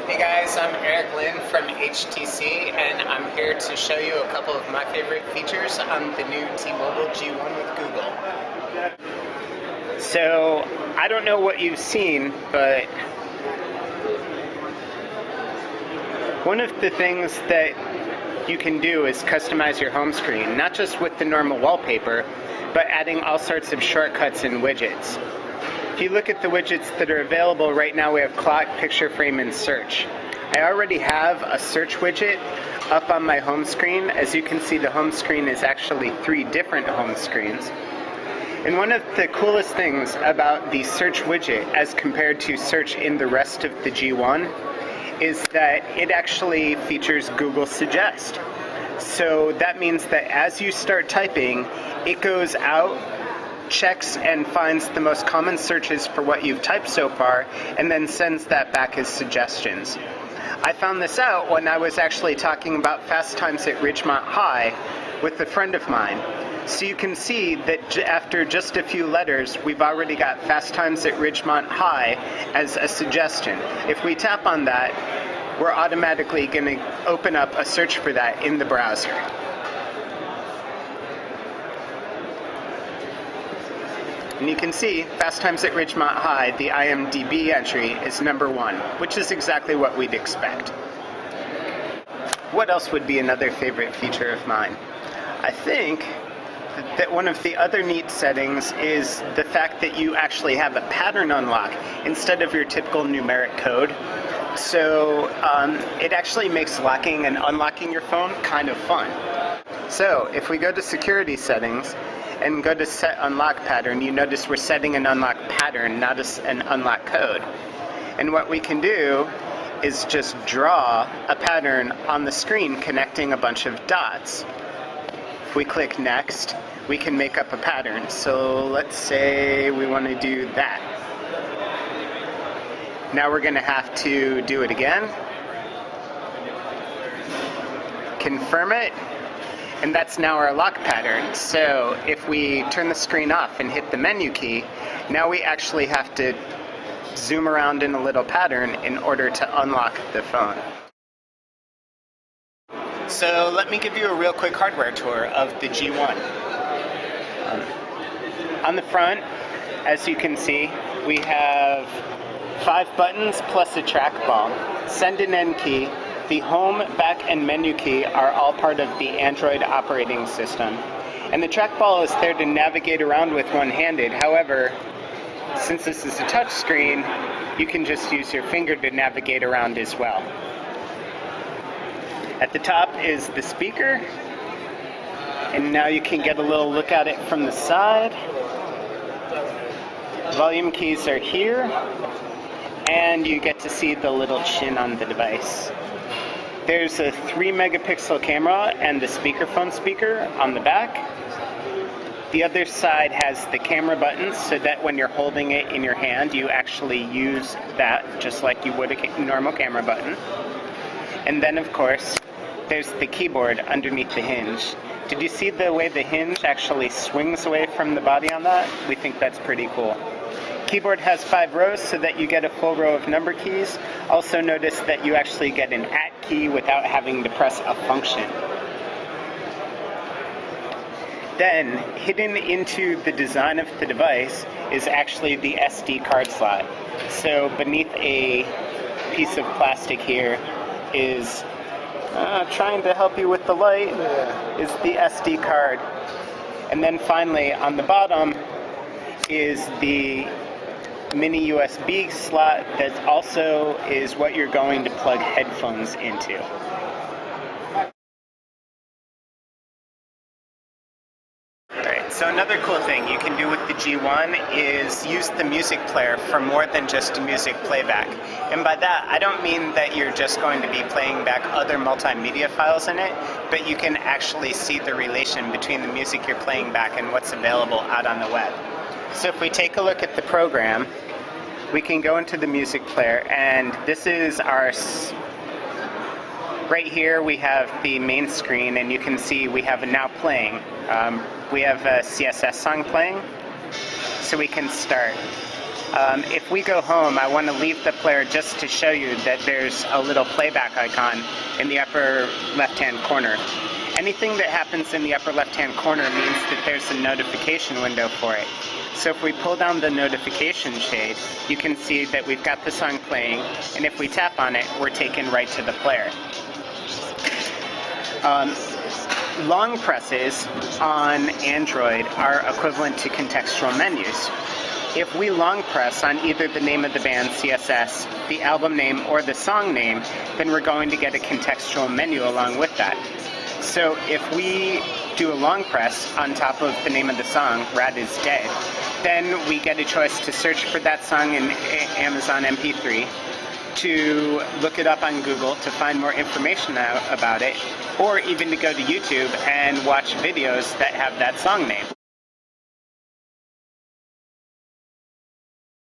Hey guys, I'm Eric Lynn from HTC, and I'm here to show you a couple of my favorite features on the new T-Mobile G1 with Google. So, I don't know what you've seen, but one of the things that you can do is customize your home screen, not just with the normal wallpaper, but adding all sorts of shortcuts and widgets. If you look at the widgets that are available right now, we have clock, picture frame, and search. I already have a search widget up on my home screen. As you can see, the home screen is actually 3 different home screens. And one of the coolest things about the search widget as compared to search in the rest of the G1 is that it actually features Google Suggest. So that means that as you start typing, it goes out, checks and finds the most common searches for what you've typed so far, and then sends that back as suggestions. I found this out when I was actually talking about fast times at Ridgemont High with a friend of mine. So you can see that after just a few letters, we've already got fast times at Ridgemont High as a suggestion. If we tap on that, we're automatically going to open up a search for that in the browser. And you can see, fast times at Ridgemont High, the IMDb entry is #1, which is exactly what we'd expect. What else would be another favorite feature of mine? I think that one of the other neat settings is the fact that you actually have a pattern unlock instead of your typical numeric code. So it actually makes locking and unlocking your phone kind of fun. So if we go to security settings and go to set unlock pattern, you notice we're setting an unlock pattern, not an unlock code. And what we can do is just draw a pattern on the screen connecting a bunch of dots. If we click next, we can make up a pattern. So let's say we want to do that. Now we're going to have to do it again, confirm it, and that's now our lock pattern. So if we turn the screen off and hit the menu key, now we actually have to zoom around in a little pattern in order to unlock the phone. So let me give you a real quick hardware tour of the G1. On the front, as you can see, we have 5 buttons plus a trackball, send and end key. The home, back, and menu key are all part of the Android operating system. And the trackball is there to navigate around with one-handed. However, since this is a touch screen, you can just use your finger to navigate around as well. At the top is the speaker, and now you can get a little look at it from the side. Volume keys are here, and you get to see the little chin on the device. There's a 3-megapixel camera and the speakerphone speaker on the back. The other side has the camera button so that when you're holding it in your hand, you actually use that just like you would a normal camera button. And then, of course, there's the keyboard underneath the hinge. Did you see the way the hinge actually swings away from the body on that? We think that's pretty cool. Keyboard has 5 rows so that you get a full row of number keys. Also notice that you actually get an at key without having to press a function. Then, hidden into the design of the device is actually the SD card slot. So beneath a piece of plastic here is, trying to help you with the light, is the SD card. And then finally, on the bottom is the mini USB slot that also is what you're going to plug headphones into. Alright, so another cool thing you can do with the G1 is use the music player for more than just music playback. And by that, I don't mean that you're just going to be playing back other multimedia files in it, but you can actually see the relation between the music you're playing back and what's available out on the web. So if we take a look at the program, we can go into the music player, and this is our, right here we have the main screen, and you can see we have it now playing. We have a CSS song playing, so we can start. If we go home, I want to leave the player just to show you that there's a little playback icon in the upper left-hand corner. Anything that happens in the upper left-hand corner means that there's a notification window for it. So if we pull down the notification shade, you can see that we've got the song playing, and if we tap on it, we're taken right to the player. Long presses on Android are equivalent to contextual menus. If we long press on either the name of the band, CSS, the album name, or the song name, then we're going to get a contextual menu along with that. So if we do a long press on top of the name of the song, Rad is Dead, then we get a choice to search for that song in Amazon MP3, to look it up on Google to find more information about it, or even to go to YouTube and watch videos that have that song name.